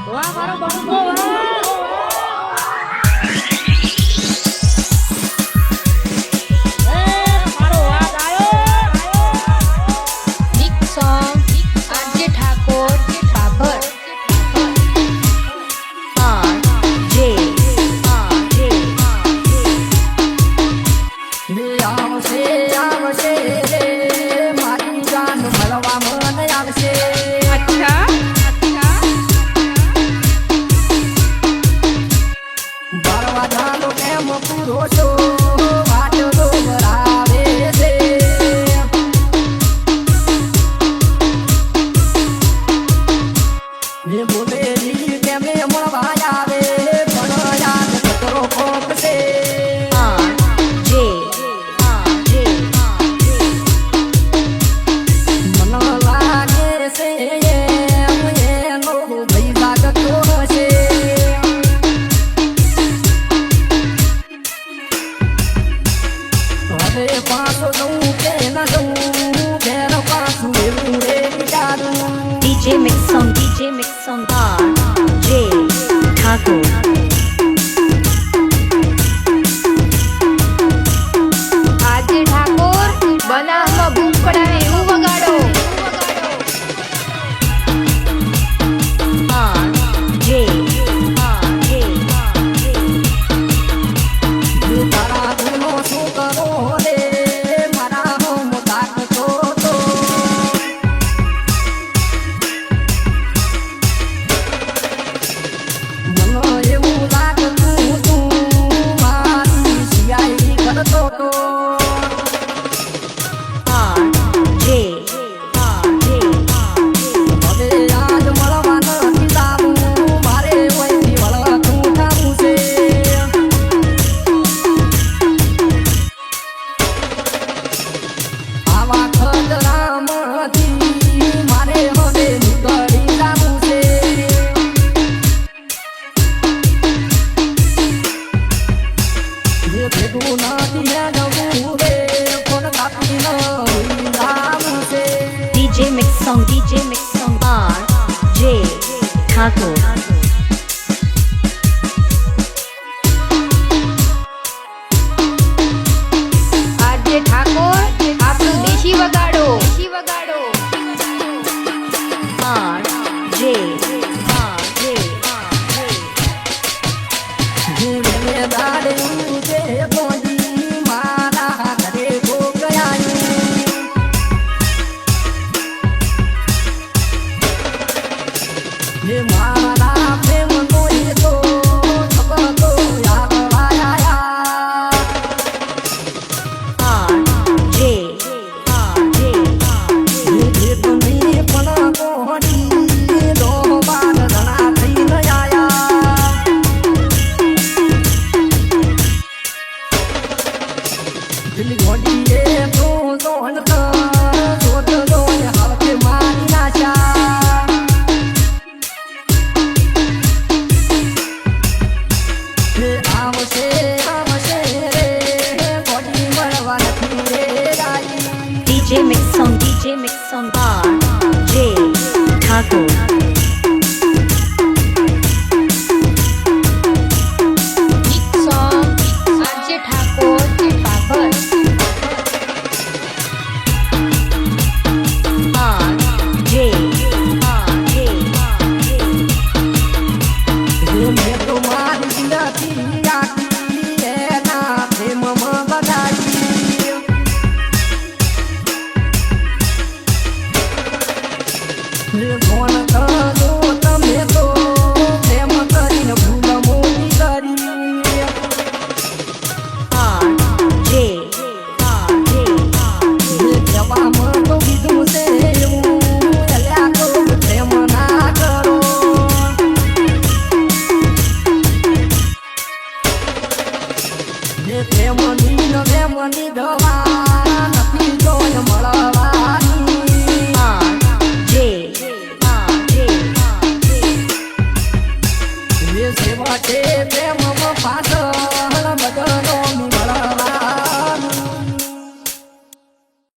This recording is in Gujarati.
વાહ મારો બંકો વાહ DJ Mix on bar, J Thakur. આજે ઠાકોર બનાવમાં બૂમ પડાવે એવું વગાડો. J તારા ગુનો શું કરો રે મારા હોમ તાકતો તો મને એવું લાગતું તું મારી સિયાઈ કરતો તો J હવે આજ મળવાનો કિતાબું મારે વહીથી વળતું થવું છે આવા ખતરામાંથી મારે હવે નીકળી જવું છે જે ભેગું નથી જવું રે ફોન કાપી ન હોઈ જવું છે DJ Mix on bar, J Thakur. આજે ઠાકોર આપણું દેશી વગાડો. દેશી વગાડો. J જીવને દાડે ઉજે બોલી મારા ઘરે ભોગયાયું હે મારા પ્રેમ કોઈ તો છપતો યાદ વાયા J જે તમે પણ કોહડી દો બાર ઘણા થઈને આયા દિલ ગોડીએ તો દોન સોત દોન હાલકે મારી નાશા હે આવશે રે ગોડી મળવા નથી રે રાઈ DJ Mix on bar, J Thakur. આજે ઠાકોર ઠાકર. J મેં તો મારી જિંદગી આખી એના પ્રેમમાં બગાડી ફોન કરો